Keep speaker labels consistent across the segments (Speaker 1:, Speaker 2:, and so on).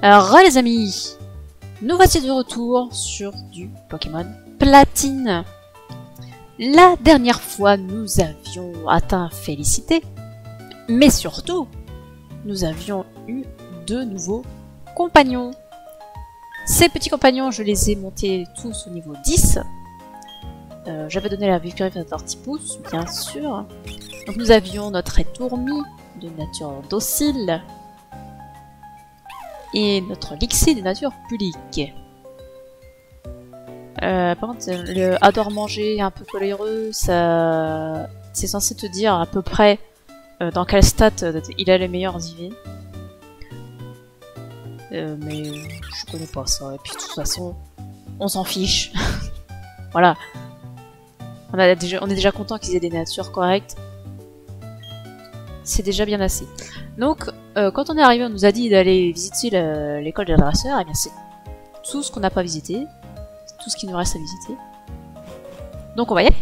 Speaker 1: Alors, les amis, nous voici de retour sur du Pokémon Platine. La dernière fois, nous avions atteint Félicité, mais surtout, nous avions eu deux nouveaux compagnons. Ces petits compagnons, je les ai montés tous au niveau 10. J'avais donné la victoire à Tortipousse, bien sûr. Donc nous avions notre Étourmi, de nature docile, et notre Lixie de nature pudique. Par contre, le adore manger, un peu coléreux, ça, c'est censé te dire à peu près dans quel stat il a les meilleurs IV. Mais je connais pas ça, et puis de toute façon, on s'en fiche. Voilà. On est déjà content qu'ils aient des natures correctes. C'est déjà bien assez. Donc, quand on est arrivé, on nous a dit d'aller visiter l'école des dresseurs, et bien c'est tout ce qu'on n'a pas visité. Tout ce qui nous reste à visiter. Donc on va y aller.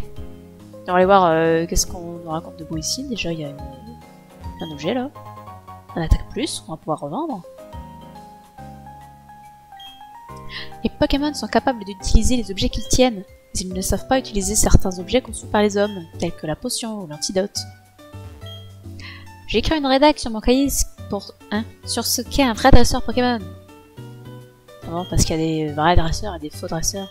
Speaker 1: On va aller voir qu'est-ce qu'on nous raconte de beau ici. Déjà, il y a un objet là. Un attaque plus qu'on va pouvoir revendre. Les Pokémon sont capables d'utiliser les objets qu'ils tiennent, mais ils ne savent pas utiliser certains objets conçus par les hommes, tels que la potion ou l'antidote. J'ai écrit une rédac sur mon cahier sur ce qu'est un vrai dresseur Pokémon. Non, parce qu'il y a des vrais dresseurs et des faux dresseurs.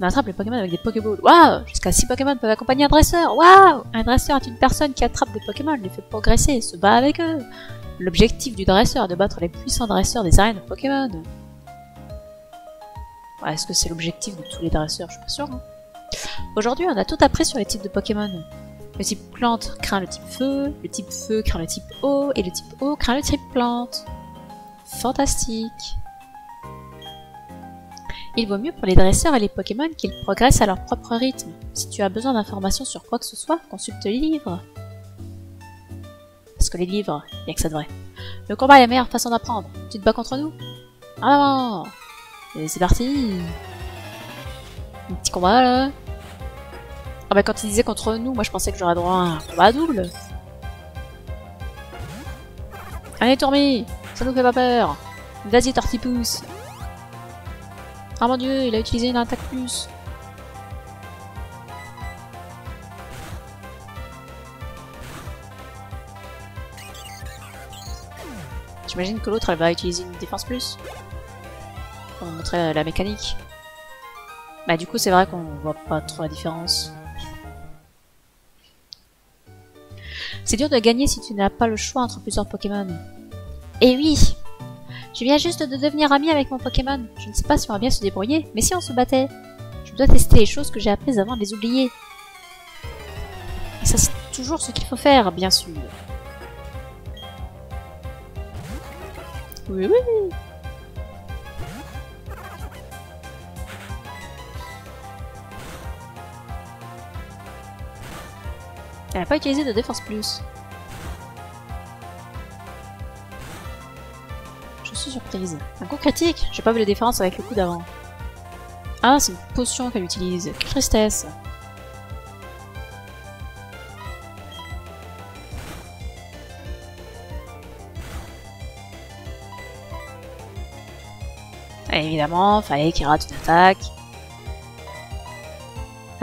Speaker 1: On attrape les Pokémon avec des Pokéballs. Waouh! Jusqu'à 6 Pokémon peuvent accompagner un dresseur. Waouh! Un dresseur est une personne qui attrape des Pokémon, les fait progresser et se bat avec eux. L'objectif du dresseur est de battre les puissants dresseurs des arènes de Pokémon. Ouais, est-ce que c'est l'objectif de tous les dresseurs? Je suis pas sûre. Hein. Aujourd'hui, on a tout appris sur les types de Pokémon. Le type plante craint le type feu craint le type eau, et le type eau craint le type plante. Fantastique! Il vaut mieux pour les dresseurs et les Pokémon qu'ils progressent à leur propre rythme. Si tu as besoin d'informations sur quoi que ce soit, consulte les livres. Parce que les livres, il n'y a que ça de vrai. Le combat est la meilleure façon d'apprendre. Tu te bats contre nous? Ah non! Et c'est parti! Un petit combat là. Ah bah quand il disait contre nous, moi je pensais que j'aurais droit à un combat à double. Allez Tourmi! Ça nous fait pas peur! Vas-y Tortipousse! Ah mon dieu, il a utilisé une attaque plus. J'imagine que l'autre elle va utiliser une défense plus. Pour nous montrer la mécanique. Bah du coup c'est vrai qu'on voit pas trop la différence. C'est dur de gagner si tu n'as pas le choix entre plusieurs Pokémon. Eh oui! Je viens juste de devenir ami avec mon Pokémon. Je ne sais pas si on va bien se débrouiller, mais si on se battait? Je dois tester les choses que j'ai apprises avant de les oublier. Et ça, c'est toujours ce qu'il faut faire, bien sûr. Oui, oui. Elle n'a pas utilisé de défense plus. Je suis surprise. Un coup critique? J'ai pas vu la différence avec le coup d'avant. Ah, c'est une potion qu'elle utilise. Quelle tristesse. Et évidemment, fallait qu'il rate une attaque.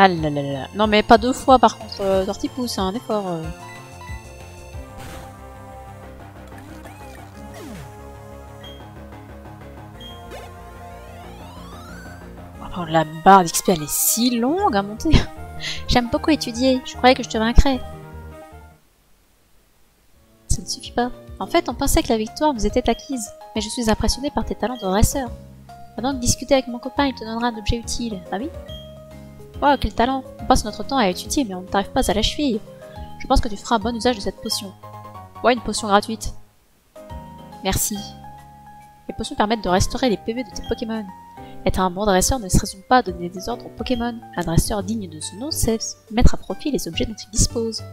Speaker 1: Ah là là là. Non mais pas deux fois par contre, Tortipousse, c'est un effort. Oh, la barre d'XP elle est si longue à monter. J'aime beaucoup étudier, je croyais que je te vaincrais. Ça ne suffit pas. En fait, on pensait que la victoire nous était acquise, mais je suis impressionnée par tes talents de dresseur. Pendant que discuter avec mon copain, il te donnera un objet utile. Ah oui? Wow, quel talent! On passe notre temps à étudier, mais on ne t'arrive pas à la cheville. Je pense que tu feras un bon usage de cette potion. Ouais, une potion gratuite. Merci. Les potions permettent de restaurer les PV de tes Pokémon. Être un bon dresseur ne se résume pas à donner des ordres aux Pokémon. Un dresseur digne de ce nom sait mettre à profit les objets dont il dispose.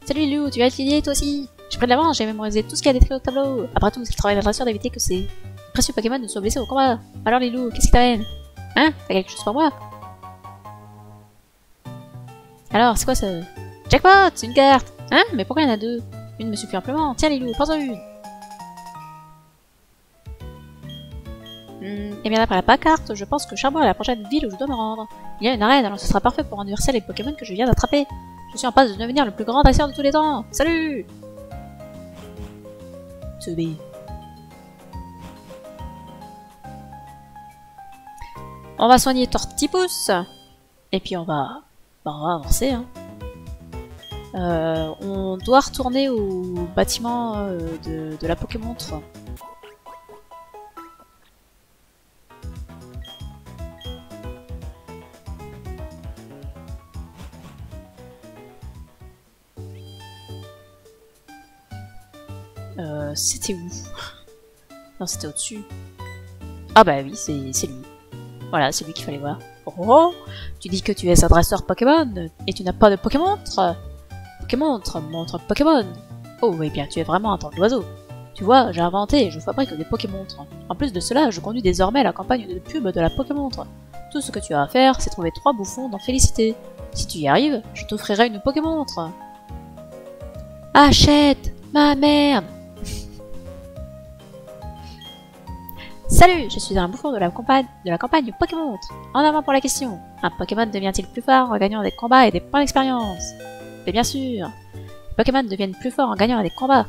Speaker 1: Salut Lilou, tu vas étudier toi aussi? J'ai pris de l'avance, j'ai mémorisé tout ce qu'il y a décrit au tableau. Après tout, c'est le travail d'un dresseur d'éviter que ces précieux Pokémon ne soient blessés au combat. Alors Lilou, qu'est-ce qui t'amène? Hein? T'as quelque chose pour moi? Alors, c'est quoi ça? Jackpot! C'est une carte! Hein? Mais pourquoi il y en a deux? Une me suffit amplement. Tiens Lilou, prends-en une! Et bien d'après la pancarte, je pense que Charbon est la prochaine ville où je dois me rendre. Il y a une arène, alors ce sera parfait pour anniverser les Pokémon que je viens d'attraper. Je suis en passe de devenir le plus grand dresseur de tous les temps. Salut! Toby. On va soigner Tortipousse. Et puis on va avancer. Hein. On doit retourner au bâtiment de la Pokémontre. C'était où? Non, c'était au-dessus. Ah bah oui, c'est lui. Voilà, c'est lui qu'il fallait voir. Oh, tu dis que tu es un dresseur Pokémon et tu n'as pas de Pokémontre. Pokémontre, montre Pokémon. Oh, eh bien, tu es vraiment un temps d'oiseau. Tu vois, j'ai inventé et je fabrique des Pokémontres. En plus de cela, je conduis désormais la campagne de pub de la Pokémontre. Tout ce que tu as à faire, c'est trouver 3 bouffons d'en féliciter. Si tu y arrives, je t'offrirai une Pokémontre. Achète, ma merde. Salut, je suis un bouffon de la campagne Pokémontre. En avant pour la question. Un Pokémon devient-il plus fort en gagnant des combats et des points d'expérience? Et bien sûr, les Pokémon deviennent plus forts en gagnant des combats.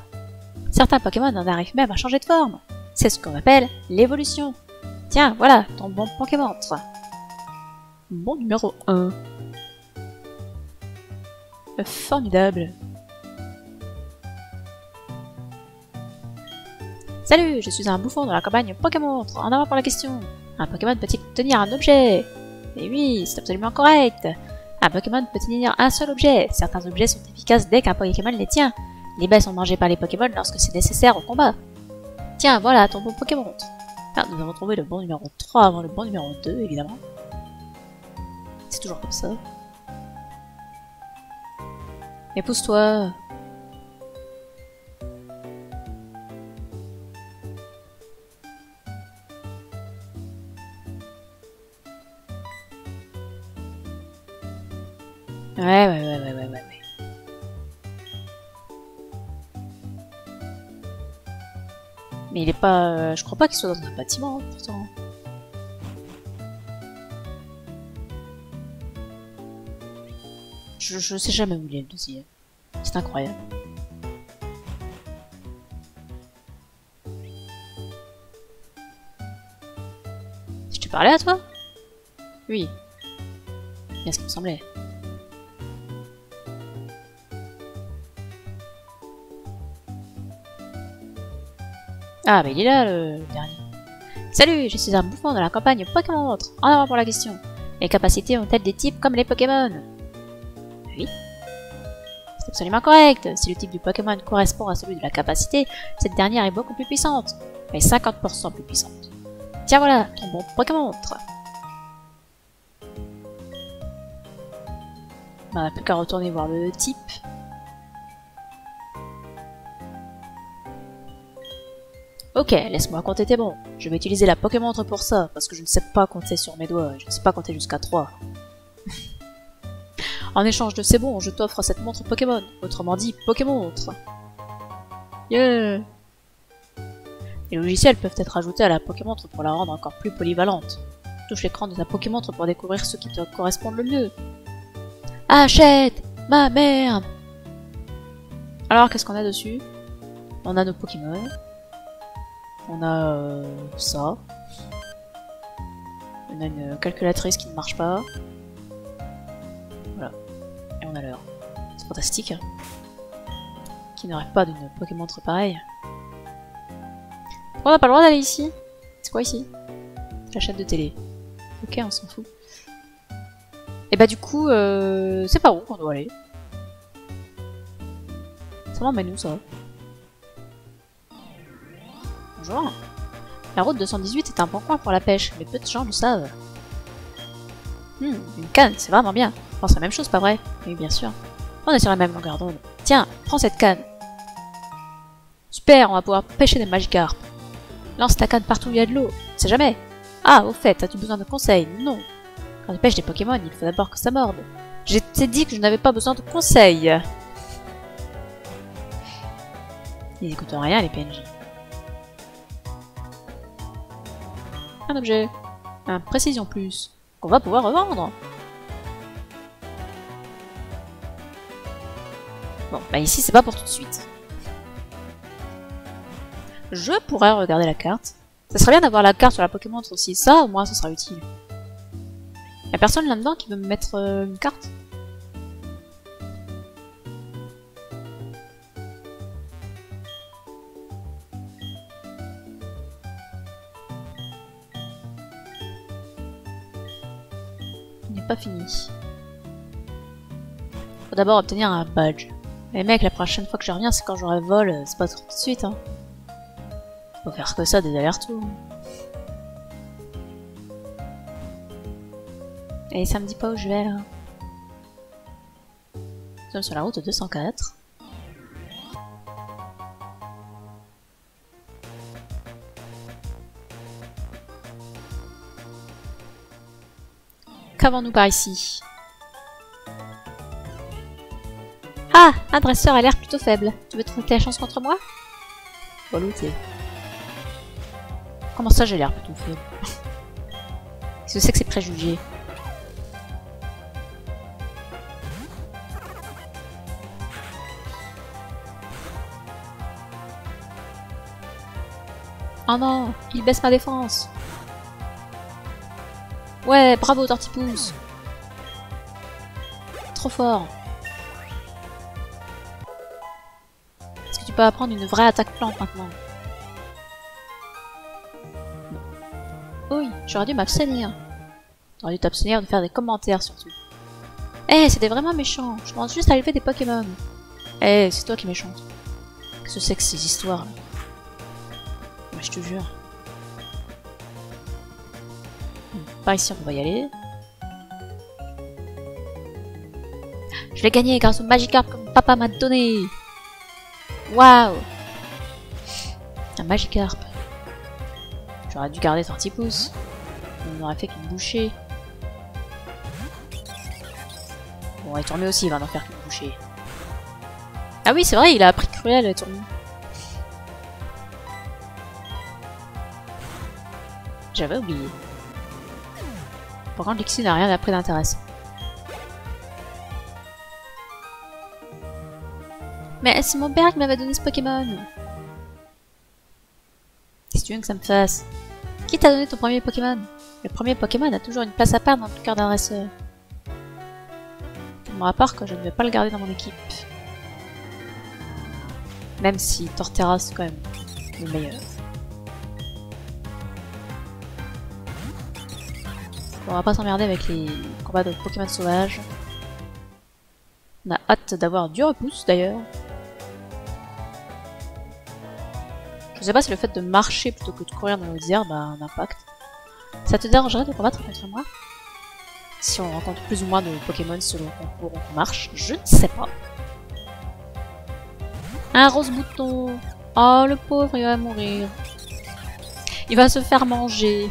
Speaker 1: Certains Pokémon en arrivent même à changer de forme. C'est ce qu'on appelle l'évolution. Tiens, voilà, ton bon Pokémontre. Bon numéro 1. Formidable. Salut, je suis un bouffon dans la campagne Pokémontre. En avant pour la question. Un Pokémon peut-il tenir un objet? Eh oui, c'est absolument correct. Un Pokémon peut tenir un seul objet. Certains objets sont efficaces dès qu'un Pokémon les tient. Les baies sont mangées par les Pokémon lorsque c'est nécessaire au combat. Tiens, voilà ton bon Pokémontre. Ah, nous avons trouvé le bon numéro 3 avant le bon numéro 2, évidemment. C'est toujours comme ça. Mais pousse-toi. Ouais. Mais il est pas... je crois pas qu'il soit dans un bâtiment, pourtant. Je sais jamais où il est, le deuxième. C'est incroyable. Je te parlais à toi? Oui. Bien ce qui me semblait. Ah, bah il est là, le dernier. Salut, je suis un bouffon de la campagne Pokémontre. En avant pour la question. Les capacités ont-elles des types comme les Pokémon? Oui. C'est absolument correct. Si le type du Pokémon correspond à celui de la capacité, cette dernière est beaucoup plus puissante. Mais 50% plus puissante. Tiens voilà, ton bon Pokémontre. Bah, on n'a plus qu'à retourner voir le type. Ok, laisse-moi compter tes bons. Je vais utiliser la Pokémontre pour ça, parce que je ne sais pas compter sur mes doigts, je ne sais pas compter jusqu'à 3. En échange de ces bons, je t'offre cette montre Pokémon, autrement dit Pokémontre. Yeah. Les logiciels peuvent être ajoutés à la Pokémontre pour la rendre encore plus polyvalente. Touche l'écran de ta Pokémontre pour découvrir ceux qui te correspondent le mieux. Achète, ma merde. Alors, qu'est-ce qu'on a dessus? On a nos Pokémon. On a ça. On a une calculatrice qui ne marche pas. Voilà. Et on a l'heure. C'est fantastique. Hein. Qui n'aurait pas d'une Pokémontre pareille. On n'a pas le droit d'aller ici. C'est quoi ici? La chaîne de télé. Ok, on s'en fout. Et bah du coup, c'est pas où qu'on doit aller. Ça m'emmène où ça? Bonjour. La route 218 est un bon coin pour la pêche, mais peu de gens le savent. Une canne, c'est vraiment bien. Je pense la même chose, pas vrai? Oui, bien sûr. On est sur la même longueur d'onde. Tiens, prends cette canne. Super, on va pouvoir pêcher des Magikarp. Lance ta canne partout où il y a de l'eau. On sait jamais. Ah, au fait, as-tu besoin de conseils? Non. Quand tu pêches des Pokémon, il faut d'abord que ça morde. Je t'ai dit que je n'avais pas besoin de conseils. Ils n'écoutent rien, les PNJ. Un objet. Un précision plus. Qu'on va pouvoir revendre. Bon, bah ici c'est pas pour tout de suite. Je pourrais regarder la carte. Ça serait bien d'avoir la carte sur la Pokémon aussi, ça au moins ça sera utile. Y'a personne là-dedans qui veut me mettre une carte? Il n'est pas fini. Faut d'abord obtenir un badge. Les mecs, la prochaine fois que je reviens, c'est quand j'aurai vol, c'est pas tout de suite, hein. Faut faire que ça, des allers-retours. Et ça me dit pas où je vais, là. Nous sommes sur la route 204. Qu'avons-nous par ici? Ah! Un dresseur a l'air plutôt faible. Tu veux tenter la chance contre moi? Volonté. Comment ça j'ai l'air plutôt faible? Qu'est-ce que c'est que ces préjugés? Oh non! Il baisse ma défense! Ouais, bravo Tortipousse! Trop fort! Est-ce que tu peux apprendre une vraie attaque plante maintenant? Oui, j'aurais dû m'abstenir. T'aurais dû t'abstenir de faire des commentaires surtout. Eh, c'était vraiment méchant. Je pense juste à élever des Pokémon. Eh, c'est toi qui es méchante. Qu'est-ce que c'est que ces histoires là? Ouais, je te jure. Par ici, on va y aller. Je l'ai gagné grâce au Magikarp que mon papa m'a donné. Waouh! Un Magikarp. J'aurais dû garder Tortipousse. On n'aurait fait qu'une bouchée. Bon, et Tourmé aussi, il va en faire qu'une bouchée. Ah oui, c'est vrai, il a appris Cruel, Tourmé. J'avais oublié. Par contre, Lixie n'a rien appris d'intéressant. Mais c'est mon père qui m'avait donné ce Pokémon. Qu'est-ce que tu veux que ça me fasse? Qui t'a donné ton premier Pokémon? Le premier Pokémon a toujours une place à part dans le cœur d'un dresseur. Pour mon rapport que je ne vais pas le garder dans mon équipe. Même si Torterra c'est quand même le meilleur. On va pas s'emmerder avec les combats de Pokémon sauvages. On a hâte d'avoir du repousse d'ailleurs. Je sais pas si le fait de marcher plutôt que de courir dans les airs a un impact. Ça te dérangerait de combattre contre moi? Si on rencontre plus ou moins de Pokémon selon qu'on court ou qu'on marche, je ne sais pas. Un rose bouton. Oh le pauvre, il va mourir. Il va se faire manger.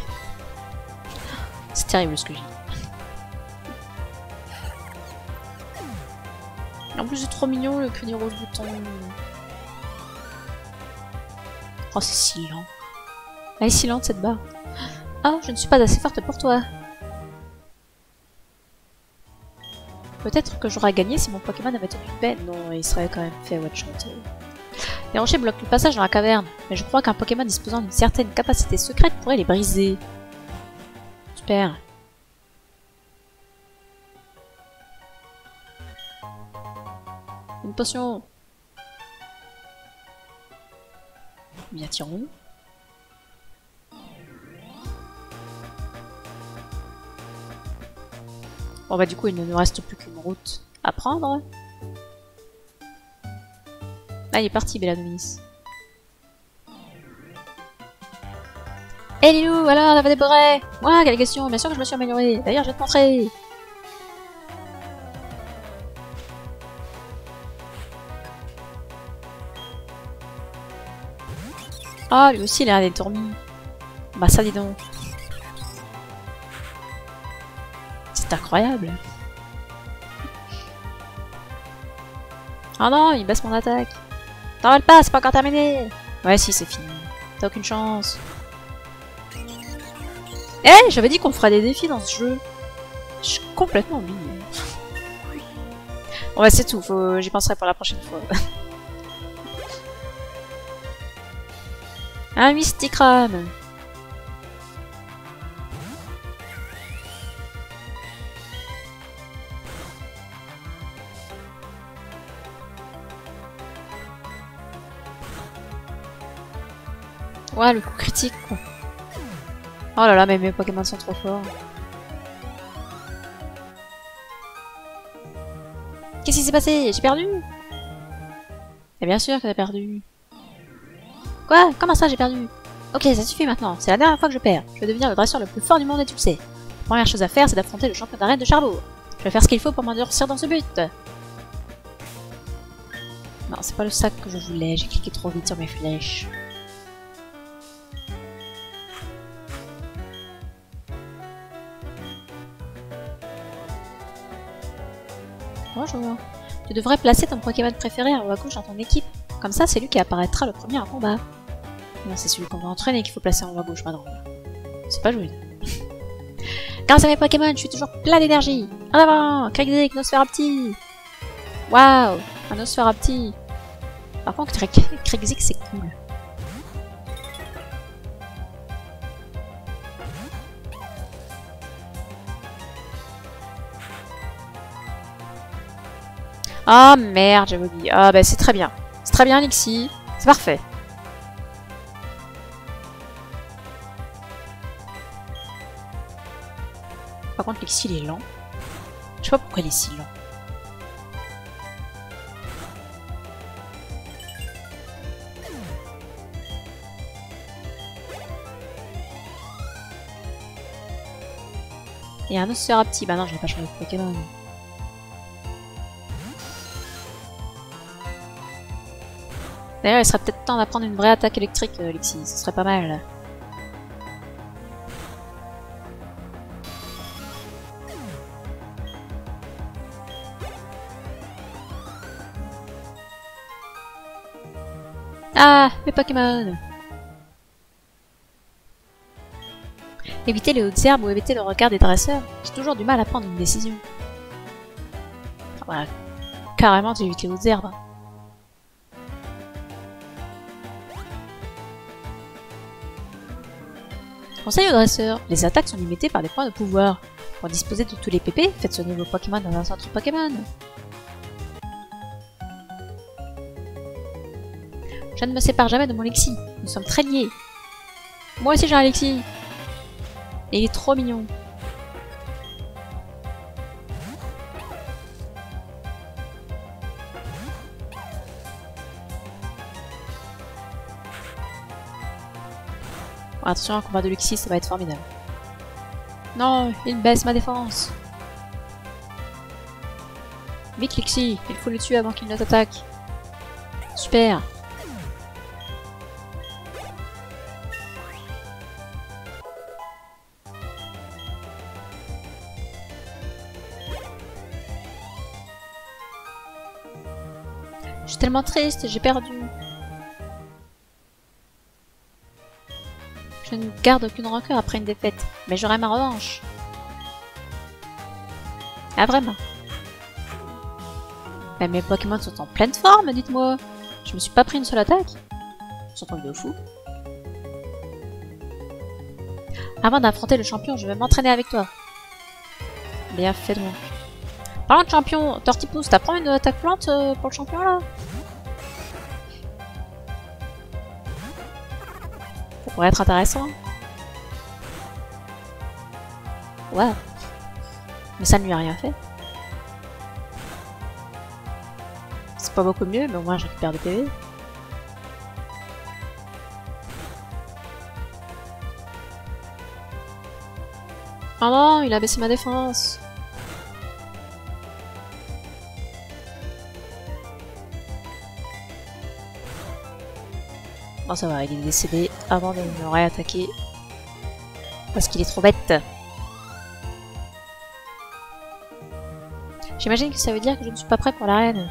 Speaker 1: C'est terrible ce que j'ai dit. En plus c'est trop mignon le cri rose bouton. Oh c'est si lent. Elle est si lente cette barre. Oh je ne suis pas assez forte pour toi. Peut-être que j'aurais gagné si mon Pokémon avait tenu une paix. Non, il serait quand même fait one shot. Les rochers bloquent le passage dans la caverne, mais je crois qu'un Pokémon disposant d'une certaine capacité secrète pourrait les briser. Super. Une potion. Bien tirons. Bon bah du coup il ne nous reste plus qu'une route à prendre. Ah il est parti Belladonis. Hé hey, Lilou, alors, la va déborrer. Moi, quelle question? Bien sûr que je me suis améliorée. D'ailleurs, je vais te montrer. Ah, lui aussi, il a l'air d'être dormi. Bah ça, dis donc. C'est incroyable. Oh non, il baisse mon attaque. T'en pas, c'est pas encore terminé. Ouais, si, c'est fini. T'as aucune chance. Eh, j'avais dit qu'on ferait des défis dans ce jeu. Je suis complètement oublié. Bon bah c'est tout, j'y penserai pour la prochaine fois. Un Mysticram. Ouais, le coup critique quoi. Oh là là, mais mes Pokémon sont trop forts. Qu'est-ce qui s'est passé? J'ai perdu? Et bien sûr que t'as perdu. Quoi? Comment ça j'ai perdu? Ok, ça suffit maintenant. C'est la dernière fois que je perds. Je vais devenir le dresseur le plus fort du monde et tu le sais. La première chose à faire, c'est d'affronter le champion d'arène de Charlot. Je vais faire ce qu'il faut pour m'endurcir dans ce but. Non, c'est pas le sac que je voulais. J'ai cliqué trop vite sur mes flèches. Bonjour. Tu devrais placer ton Pokémon préféré en haut à gauche dans ton équipe. Comme ça, c'est lui qui apparaîtra le premier en combat. Non, c'est celui qu'on va entraîner qu'il faut placer en haut à gauche maintenant. C'est pas joli. Grâce à mes Pokémon, je suis toujours plein d'énergie. En avant, Crixig, Nosferapti. Waouh, un Nosferapti. Par contre, Crixig, c'est cool. Ah merde, j'avais oublié. Ah bah c'est très bien. C'est très bien, Lixie. C'est parfait. Par contre, Lixie, il est lent. Je sais pas pourquoi il est si lent. Il y a un Nosferapti. Bah non, je vais pas changer de Pokémon. D'ailleurs, il serait peut-être temps d'apprendre une vraie attaque électrique, Lixie. Ce serait pas mal. Ah, mes Pokémon! Éviter les hautes herbes ou éviter le regard des dresseurs. J'ai toujours du mal à prendre une décision. Ah bah, carrément, tu évites les hautes herbes. Conseil aux dresseurs, les attaques sont limitées par des points de pouvoir. Pour disposer de tous les PP, faites soigner vos Pokémon dans un centre Pokémon. Je ne me sépare jamais de mon Lexi. Nous sommes très liés. Moi aussi j'ai un Lexi. Et il est trop mignon. Bon, attention, un combat de Lexi, ça va être formidable. Non, il baisse ma défense. Vite Lexi, il faut le tuer avant qu'il ne t'attaque. Super. Je suis tellement triste, j'ai perdu. Je ne garde aucune rancœur après une défaite, mais j'aurai ma revanche. Ah vraiment? Mais mes Pokémon sont en pleine forme, dites-moi. Je me suis pas pris une seule attaque. C'est un truc de fou. Avant d'affronter le champion, je vais m'entraîner avec toi. Bien fait donc. Parlant de champion, Tortipousse, t'apprends une attaque plante pour le champion là? Ça pourrait être intéressant. Ouais. Mais ça ne lui a rien fait. C'est pas beaucoup mieux, mais au moins je récupère des PV. Oh non, il a baissé ma défense. Bon ça va, il est décédé avant de me réattaquer. Parce qu'il est trop bête. J'imagine que ça veut dire que je ne suis pas prêt pour l'arène.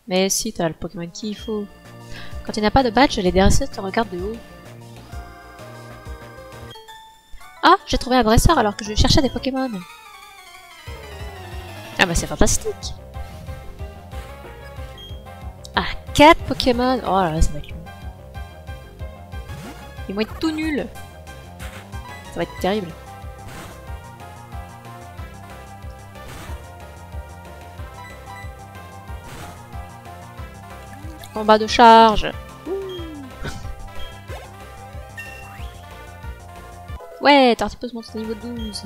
Speaker 1: Mais si, t'as le Pokémon qu'il faut. Quand il n'y a pas de badge, les dresseurs te regardent de haut. Ah, j'ai trouvé un dresseur alors que je cherchais des Pokémon. Ah bah c'est fantastique. Ah, 4 Pokémon. Oh là là, ça va être long. Ils vont être tout nuls. Ça va être terrible. Combat de charge. Ouais, Tortipos monte au niveau 12.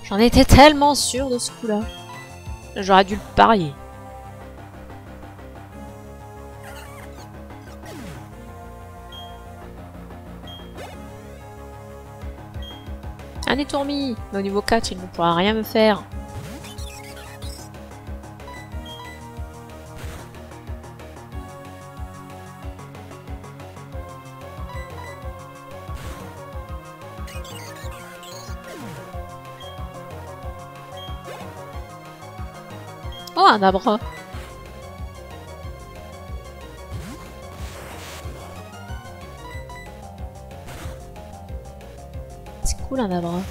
Speaker 1: J'en étais tellement sûre de ce coup-là. J'aurais dû le parier. Un étourmi, mais au niveau 4, il ne pourra rien me faire. Oh, un Abra. C'est cool un Abra.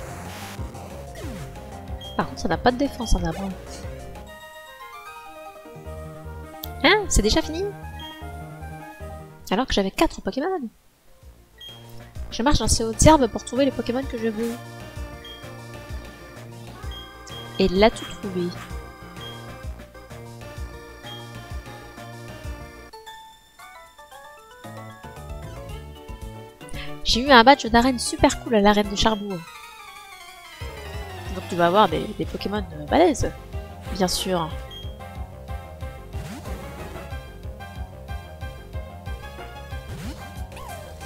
Speaker 1: Par contre, ça n'a pas de défense un Abra. Hein? C'est déjà fini? Alors que j'avais 4 Pokémon. Je marche dans ces hautes herbes pour trouver les Pokémon que je veux. Et là tout trouvé. J'ai eu un badge d'arène super cool à l'arène de Charbourg. Donc tu vas avoir des Pokémon balèzes, bien sûr.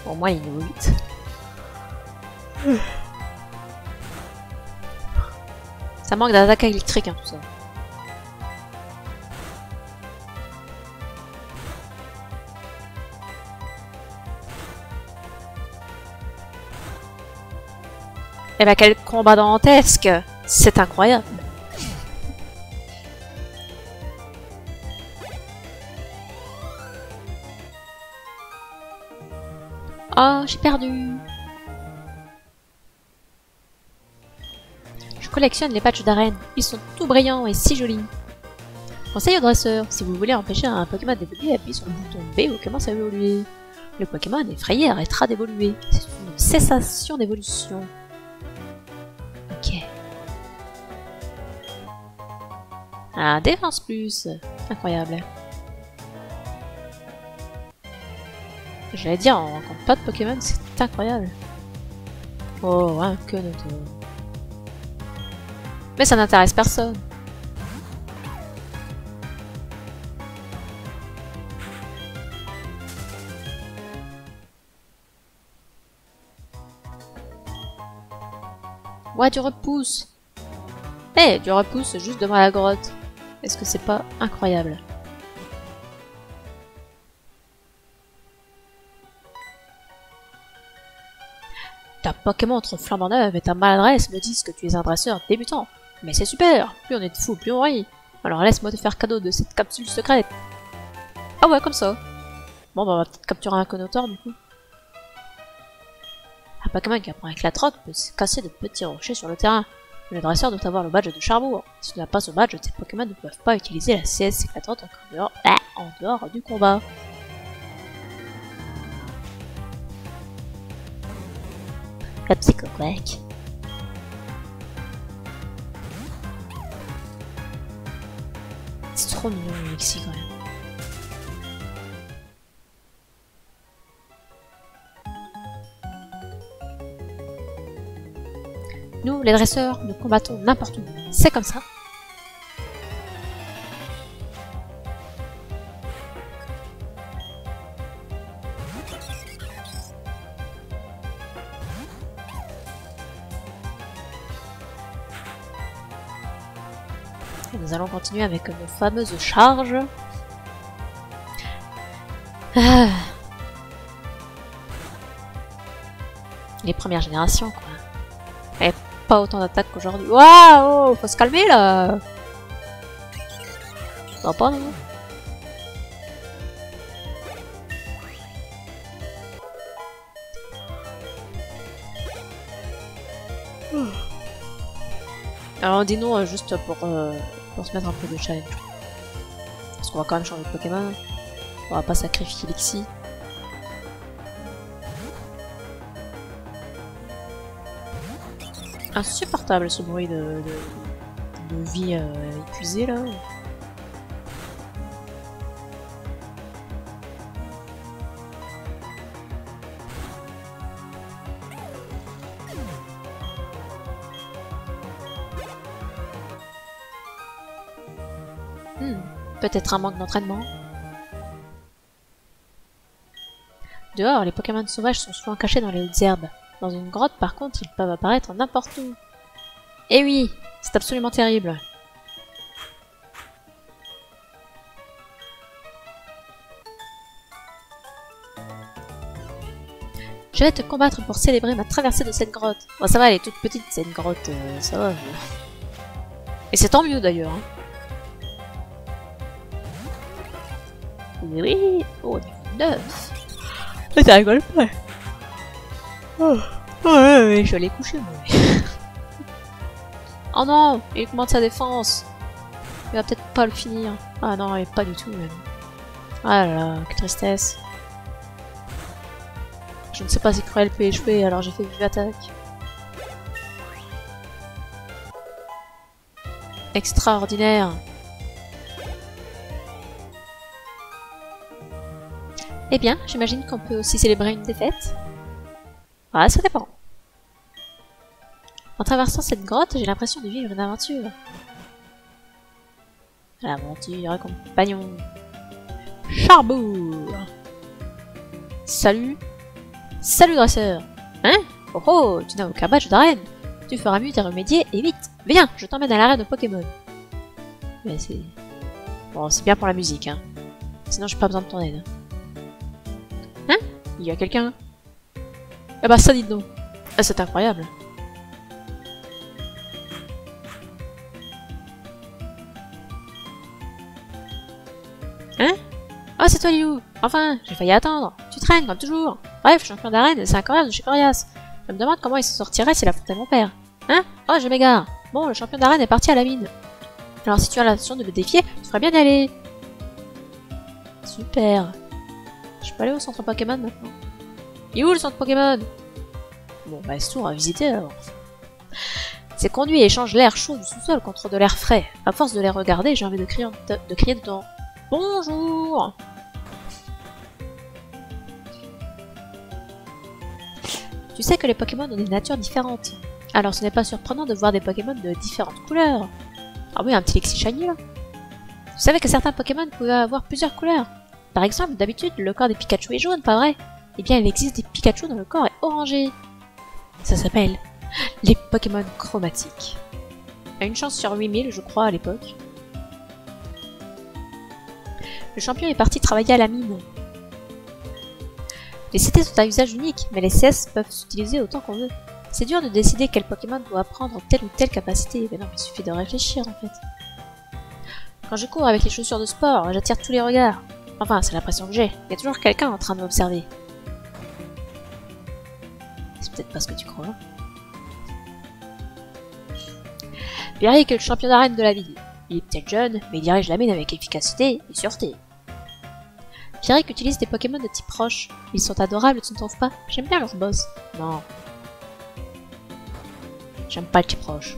Speaker 1: Bon, moi il est niveau 8. Ça manque d'attaque électrique, hein, tout ça. Eh ben quel combat dantesque! C'est incroyable! Oh, j'ai perdu! Je collectionne les patchs d'arène. Ils sont tout brillants et si jolis. Conseil au dresseur, si vous voulez empêcher un Pokémon d'évoluer, appuyez sur le bouton B ou commence à évoluer. Le Pokémon effrayé arrêtera d'évoluer. C'est une cessation d'évolution. Ok. Ah, défense plus. Incroyable. J'allais dire, on rencontre pas de Pokémon, c'est incroyable. Oh, un Konoto. Mais ça n'intéresse personne. Ouais, du repousse. Eh, du repousse juste devant la grotte. Est-ce que c'est pas incroyable? Ta Pokémon trop flambant neuve et ta maladresse me disent que tu es un dresseur débutant. Mais c'est super! Plus on est de fous, plus on rit. Alors laisse-moi te faire cadeau de cette capsule secrète. Ah ouais, comme ça. Bon, bah on va peut-être capturer un Konotor du coup. Un Pokémon qui apprend avec la trotte peut se casser de petits rochers sur le terrain. Le dresseur doit avoir le badge de Charbourg. Si tu n'as pas ce badge, tes Pokémon ne peuvent pas utiliser la CS éclatante en dehors du combat. La psychoquack. C'est trop mignon le Lexi quand même. Nous, les dresseurs, nous combattons n'importe où. C'est comme ça. Et nous allons continuer avec nos fameuses charges. Ah. Les premières générations, quoi. Et pas autant d'attaques qu'aujourd'hui. Waouh, faut se calmer, là. Ça va pas, non? Alors dis non juste pour se mettre un peu de challenge. Parce qu'on va quand même changer de Pokémon. On va pas sacrifier Lixie. Insupportable ce bruit de vie épuisée là. Peut-être un manque d'entraînement. Dehors, les Pokémon sauvages sont souvent cachés dans les hautes herbes. Dans une grotte, par contre, ils peuvent apparaître n'importe où. Eh oui, c'est absolument terrible. Je vais te combattre pour célébrer ma traversée de cette grotte. Bon, ça va, elle est toute petite, cette grotte, ça va. Et c'est tant mieux d'ailleurs. Hein. Oui, oh, 9. Mais ça rigole pas. Oh, ouais, je vais aller coucher, moi. Oh non, il augmente sa défense. Il va peut-être pas le finir. Ah non, pas du tout, même. Ah là là, quelle tristesse. Je ne sais pas si Cruel peut échouer, alors j'ai fait vive attaque. Extraordinaire. Eh bien, j'imagine qu'on peut aussi célébrer une défaite. Ah, ça dépend. En traversant cette grotte, j'ai l'impression de vivre une aventure. L'aventure, compagnon. Charbour. Salut. Salut, dresseur. Hein? Oh oh, tu n'as aucun badge d'arène. Tu feras mieux d'y remédier et vite. Viens, je t'emmène à l'arène de Pokémon. Mais c'est... Bon, c'est bien pour la musique, hein. Sinon, j'ai pas besoin de ton aide. Hein? Il y a quelqu'un? Ah bah ça, dites donc. Ah, c'est incroyable. Hein? Oh, c'est toi, Lilou. Enfin, j'ai failli attendre. Tu traînes, comme toujours. Bref, champion d'arène, c'est un coriace de chez Coriace. Je me demande comment il se sortirait s'il affrontait mon père. Hein? Oh, je m'égare. Bon, le champion d'arène est parti à la mine. Alors, si tu as l'intention de le défier, tu ferais bien d'y aller. Super. Je peux aller au centre Pokémon maintenant. Il est où le centre Pokémon? Bon, bah, c'est tout, on va visiter alors. Ces conduits échangent l'air chaud du sous-sol contre de l'air frais. À force de les regarder, j'ai envie de crier dedans. Bonjour! Tu sais que les Pokémon ont des natures différentes. Alors ce n'est pas surprenant de voir des Pokémon de différentes couleurs. Ah oui, un petit Lexi Shiny là. Tu savais que certains Pokémon pouvaient avoir plusieurs couleurs. Par exemple, d'habitude, le corps des Pikachu est jaune, pas vrai? Eh bien, il existe des Pikachu dont le corps est orangé. Ça s'appelle les Pokémon chromatiques. À une chance sur 8000, je crois, à l'époque. Le champion est parti travailler à la mine. Les cités sont à usage unique, mais les CS peuvent s'utiliser autant qu'on veut. C'est dur de décider quel Pokémon doit prendre telle ou telle capacité, mais non, il suffit de réfléchir en fait. Quand je cours avec les chaussures de sport, j'attire tous les regards. Enfin, c'est l'impression que j'ai. Il y a toujours quelqu'un en train de m'observer. C'est peut-être pas ce que tu crois. Pierrick est le champion d'arène de la ville. Il est peut-être jeune, mais il dirige la mine avec efficacité et sûreté. Pierrick utilise des Pokémon de type roche. Ils sont adorables, tu ne trouves pas? J'aime bien leur boss. Non. J'aime pas le type roche.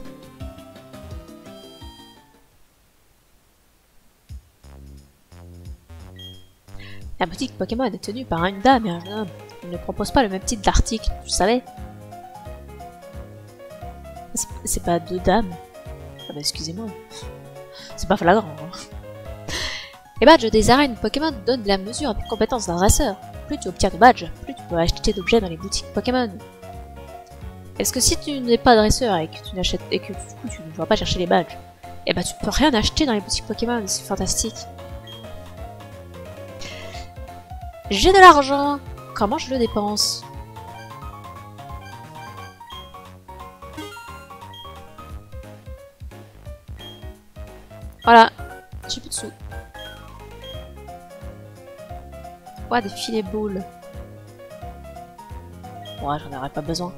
Speaker 1: La boutique Pokémon est tenue par une dame et un jeune homme. Ils ne proposent pas le même type d'article, tu savais? C'est pas deux dames. Ah bah excusez-moi. C'est pas flagrant. Hein. Les badges des arènes Pokémon donnent de la mesure des compétences d'un dresseur. Plus tu obtiens de badges, plus tu peux acheter d'objets dans les boutiques Pokémon. Est-ce que si tu n'es pas dresseur et que tu n'achètes et que du coup tu ne vas pas chercher les badges, eh bah tu peux rien acheter dans les boutiques Pokémon, c'est fantastique. J'ai de l'argent. Comment je le dépense? Voilà, j'ai plus de sous. Ouais, des filets boules. Ouais, j'en aurais pas besoin.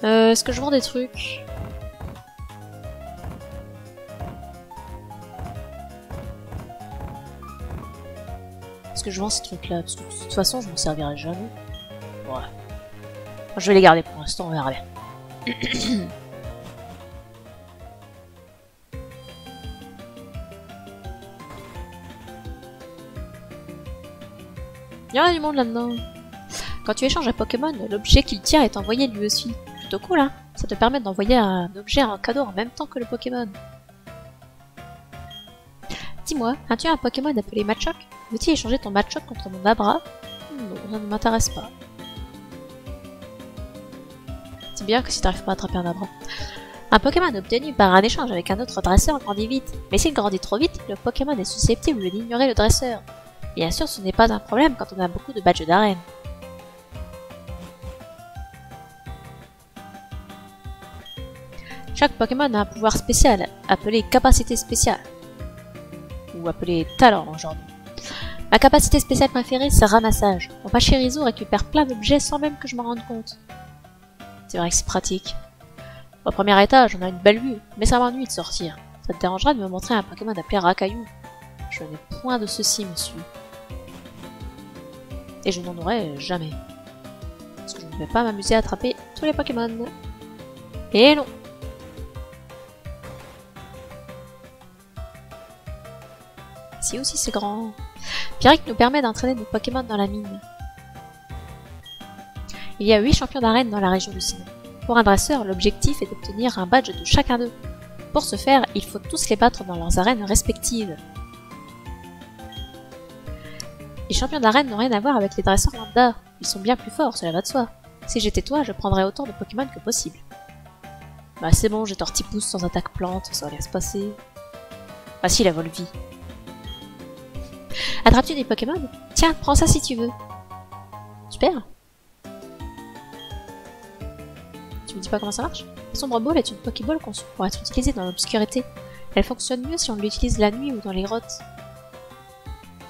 Speaker 1: Est-ce que je vends des trucs? Est-ce que je vends ces trucs-là? Parce que de toute façon, je m'en servirai jamais. Ouais. Je vais les garder pour l'instant, on verra bien. Il y en a du monde là-dedans. Quand tu échanges un Pokémon, l'objet qu'il tient est envoyé lui aussi. Plutôt cool, hein? Ça te permet d'envoyer un objet en cadeau en même temps que le Pokémon. Dis-moi, as-tu un Pokémon appelé Machoke? Veux-tu échanger ton Machoke contre mon Abra? Non, ça ne m'intéresse pas. C'est bien que si t'arrives pas à attraper un Abra. Un Pokémon obtenu par un échange avec un autre dresseur grandit vite. Mais s'il grandit trop vite, le Pokémon est susceptible d'ignorer le dresseur. Bien sûr, ce n'est pas un problème quand on a beaucoup de badges d'arène. Chaque Pokémon a un pouvoir spécial, appelé capacité spéciale. Ou appelé talent aujourd'hui. Ma capacité spéciale préférée, c'est ramassage. Mon Pachirisu récupère plein d'objets sans même que je m'en rende compte. C'est vrai que c'est pratique. Au premier étage, on a une belle vue, mais ça m'ennuie de sortir. Ça te dérangera de me montrer un Pokémon appelé Rakaillou? Je n'ai point de ceci, monsieur. Et je n'en aurai jamais. Parce que je ne vais pas m'amuser à attraper tous les Pokémon. Et non! Ici aussi c'est grand. Pierrick nous permet d'entraîner nos Pokémon dans la mine. Il y a 8 champions d'arène dans la région du Sinnoh. Pour un dresseur, l'objectif est d'obtenir un badge de chacun d'eux. Pour ce faire, il faut tous les battre dans leurs arènes respectives. Les champions d'arène n'ont rien à voir avec les dresseurs lambda. Ils sont bien plus forts, cela va de soi. Si j'étais toi, je prendrais autant de Pokémon que possible. Bah c'est bon, j'ai Tortipousse sans attaque plante, ça va bien se passer. Ah si, la Volvie. Attrapes-tu des Pokémon? Tiens, prends ça si tu veux. Super. Tu me dis pas comment ça marche? La Sombre Ball est une Pokéball conçue pour être utilisée dans l'obscurité. Elle fonctionne mieux si on l'utilise la nuit ou dans les grottes.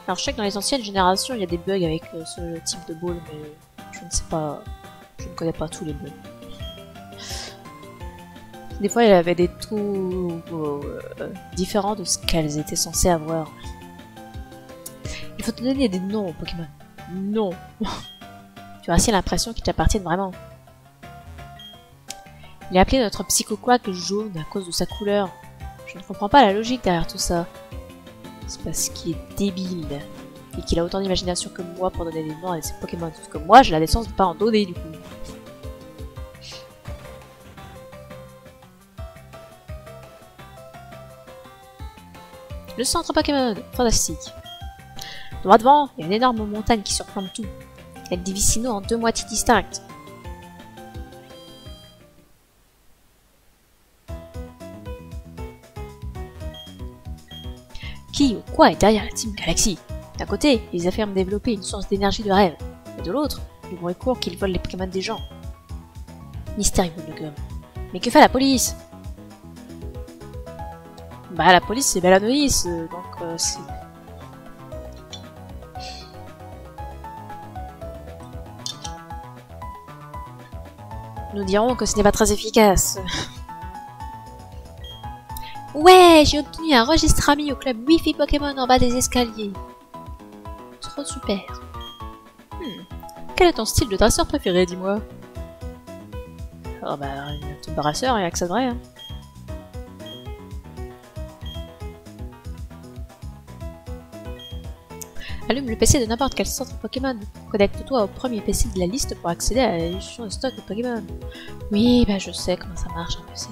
Speaker 1: Alors je sais que dans les anciennes générations, il y a des bugs avec ce type de ball, mais je ne sais pas... Je ne connais pas tous les bugs. Des fois, il y avait des trous différents de ce qu'elles étaient censées avoir. Il faut te donner des noms aux Pokémon. Non. Tu as ainsi l'impression qu'ils t'appartiennent vraiment. Il a appelé notre Psychoquack jaune à cause de sa couleur. Je ne comprends pas la logique derrière tout ça. C'est parce qu'il est débile. Et qu'il a autant d'imagination que moi pour donner des noms à ses Pokémon. Sauf que moi, j'ai la décence de pas en donner du coup. Le centre Pokémon, fantastique. Droit devant, il y a une énorme montagne qui surplombe tout. Elle divise Sinnoh en deux moitiés distinctes. Qui ou quoi est derrière la Team Galaxy? D'un côté, ils affirment développer une source d'énergie de rêve, et de l'autre, le bruit court qu'ils volent les Pokémon des gens. Mystérieux le gomme. Mais que fait la police? Bah la police c'est Bellanoïs, donc c'est... Nous dirons que ce n'est pas très efficace. Ouais, j'ai obtenu un registre ami au club Wi-Fi Pokémon en bas des escaliers. Trop super. Quel est ton style de dresseur préféré, dis-moi? Oh bah, un petit dresseur, il y a que ça de vrai, hein. Allume le PC de n'importe quel centre Pokémon. Connecte-toi au premier PC de la liste pour accéder à la gestion de stock de Pokémon. Oui, bah je sais comment ça marche un PC.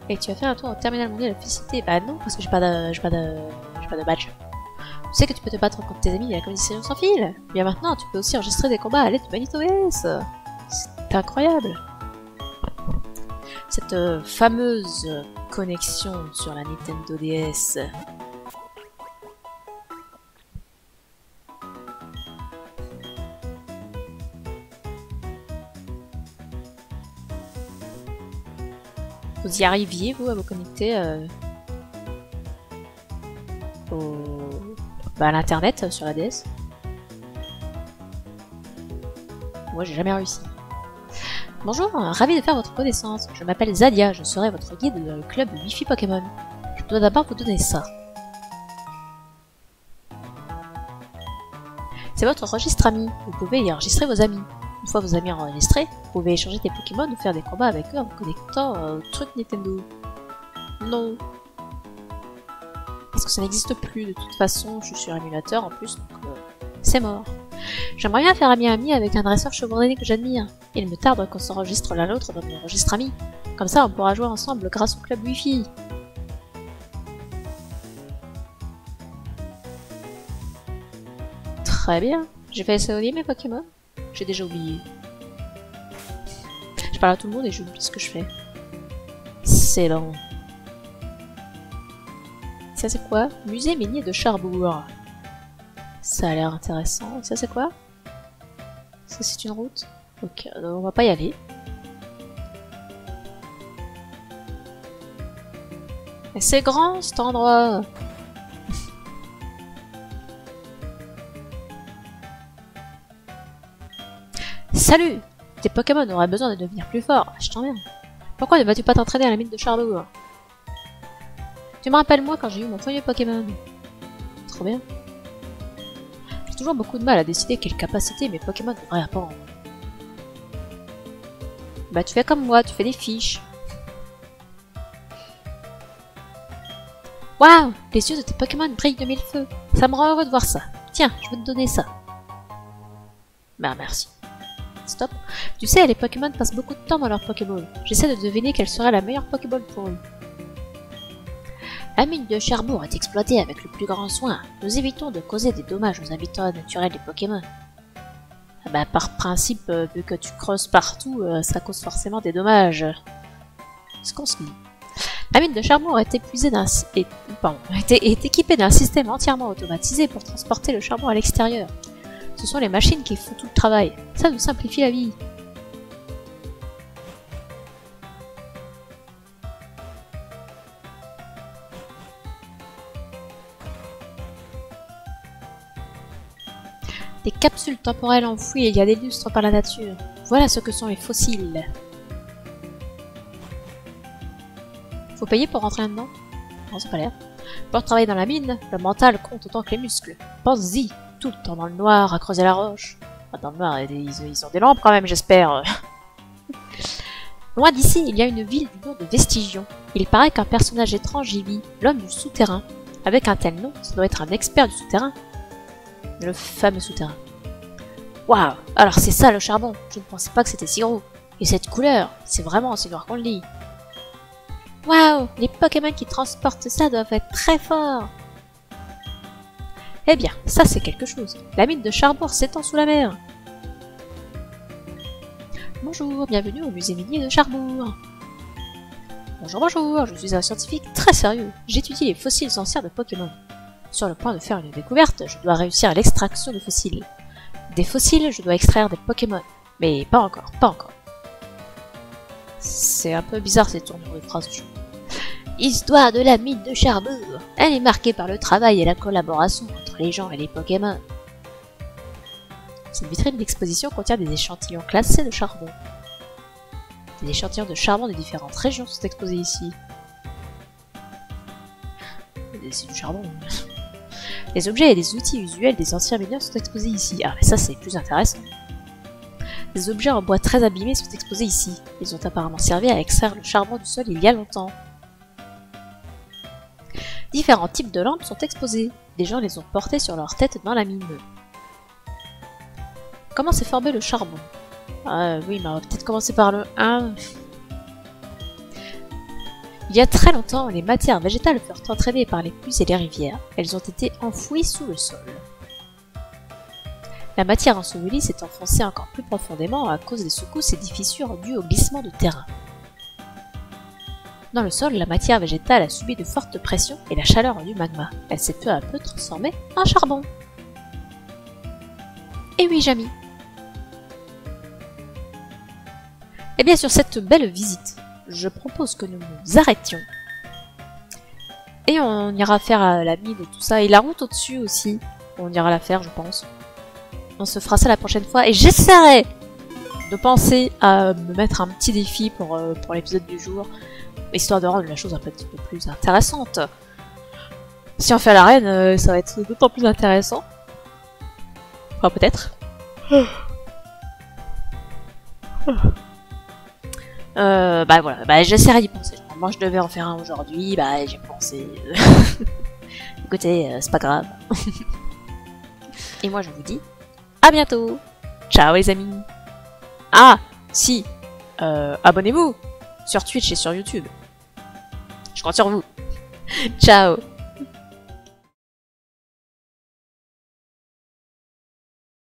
Speaker 1: Et tu as fait un tour au terminal mondial de félicité? Bah non, parce que j'ai pas de badge. Tu sais que tu peux te battre contre tes amis à la communication sans fil. Bien maintenant, tu peux aussi enregistrer des combats à l'aide de Magneto OS. C'est incroyable. Cette fameuse connexion sur la Nintendo DS. Vous y arriviez, vous, à vous connecter à l'internet sur la DS? Moi, j'ai jamais réussi. Bonjour, ravi de faire votre connaissance. Je m'appelle Zadia, je serai votre guide dans le club Wi-Fi Pokémon. Je dois d'abord vous donner ça. C'est votre registre ami. Vous pouvez y enregistrer vos amis. Une fois vos amis enregistrés, vous pouvez échanger des Pokémon ou faire des combats avec eux en vous connectant au truc Nintendo. Non. Parce que ça n'existe plus de toute façon, je suis sur émulateur en plus, donc c'est mort. J'aimerais bien faire ami-ami avec un dresseur chevronné que j'admire. Il me tarde qu'on s'enregistre l'un l'autre dans mon registre ami. Comme ça, on pourra jouer ensemble grâce au club Wi-Fi. Très bien. J'ai fait essayer mes Pokémon. J'ai déjà oublié. Je parle à tout le monde et j'oublie ce que je fais. C'est lent. Ça c'est quoi? Musée minier de Charbourg. Ça a l'air intéressant. Ça c'est quoi? Ça c'est une route? Ok, on va pas y aller. Et c'est grand cet endroit. Salut! Tes Pokémon auraient besoin de devenir plus forts. Je t'emmerde. Pourquoi ne vas-tu pas t'entraîner à la mine de Charbourg? Tu me rappelles moi quand j'ai eu mon premier Pokémon. Trop bien. J'ai toujours beaucoup de mal à décider quelle capacité mes Pokémon devraient apprendre. Bah tu fais comme moi, tu fais des fiches. Waouh! Les yeux de tes Pokémon brillent de mille feux. Ça me rend heureux de voir ça. Tiens, je vais te donner ça. Bah merci. Stop. Tu sais, les Pokémon passent beaucoup de temps dans leur Pokéball. J'essaie de deviner quelle serait la meilleure Pokéball pour eux. La mine de Charbourg est exploitée avec le plus grand soin. Nous évitons de causer des dommages aux habitants naturels des Pokémon. Ah bah, par principe, vu que tu creuses partout, ça cause forcément des dommages. C'est ce qu'on se dit. La mine de Charbourg est équipée d'un système entièrement automatisé pour transporter le charbon à l'extérieur. Ce sont les machines qui font tout le travail. Ça nous simplifie la vie. Des capsules temporelles enfouies il y a des lustres par la nature. Voilà ce que sont les fossiles. Faut payer pour rentrer là-dedans? Non, c'est pas l'air. Pour travailler dans la mine, le mental compte autant que les muscles. Pense-y, tout le temps dans le noir, à creuser la roche. Enfin, dans le noir, ils ont des lampes quand même, j'espère. Loin d'ici, il y a une ville du nom de Vestigion. Il paraît qu'un personnage étrange y vit, l'homme du souterrain. Avec un tel nom, ça doit être un expert du souterrain. Le fameux souterrain. Waouh! Alors c'est ça le charbon. Je ne pensais pas que c'était si gros. Et cette couleur, c'est vraiment aussi noir qu'on le dit. Waouh! Les Pokémon qui transportent ça doivent être très forts. Eh bien, ça c'est quelque chose. La mine de Charbourg s'étend sous la mer. Bonjour, bienvenue au musée minier de Charbourg. Bonjour, bonjour, je suis un scientifique très sérieux. J'étudie les fossiles anciens de Pokémon. Sur le point de faire une découverte, je dois réussir à l'extraction de fossiles. Des fossiles, je dois extraire des Pokémon. Mais pas encore, pas encore. C'est un peu bizarre ces tournures de phrases. Histoire de la mine de Charbourg. Elle est marquée par le travail et la collaboration entre les gens et les Pokémon. Cette vitrine d'exposition contient des échantillons classés de charbon. Des échantillons de charbon des différentes régions sont exposés ici. C'est du charbon. Les objets et les outils usuels des anciens mineurs sont exposés ici. Ah, mais ça c'est plus intéressant. Des objets en bois très abîmés sont exposés ici. Ils ont apparemment servi à extraire le charbon du sol il y a longtemps. Différents types de lampes sont exposés. Des gens les ont portées sur leur tête dans la mine. Comment s'est formé le charbon? Ah oui, mais on va peut-être commencer par le 1. Il y a très longtemps, les matières végétales furent entraînées par les pluies et les rivières. Elles ont été enfouies sous le sol. La matière ensevelie s'est enfoncée encore plus profondément à cause des secousses et des fissures dues au glissement de terrain. Dans le sol, la matière végétale a subi de fortes pressions et la chaleur du magma. Elle s'est peu à peu transformée en charbon. Et oui, Jamie. Eh bien, sur cette belle visite, je propose que nous nous arrêtions. Et on ira faire la mine et tout ça. Et la route au-dessus aussi. On ira la faire, je pense. On se fera ça la prochaine fois. Et j'essaierai de penser à me mettre un petit défi pour l'épisode du jour. Histoire de rendre la chose un petit peu plus intéressante. Si on fait l'arène, ça va être d'autant plus intéressant. Enfin, peut-être. Bah voilà, bah j'essaierai d'y penser. Moi je devais en faire un aujourd'hui, bah j'ai pensé. Écoutez, c'est pas grave. Et moi je vous dis à bientôt. Ciao les amis. Ah, si, abonnez-vous sur Twitch et sur YouTube. Je compte sur vous. Ciao.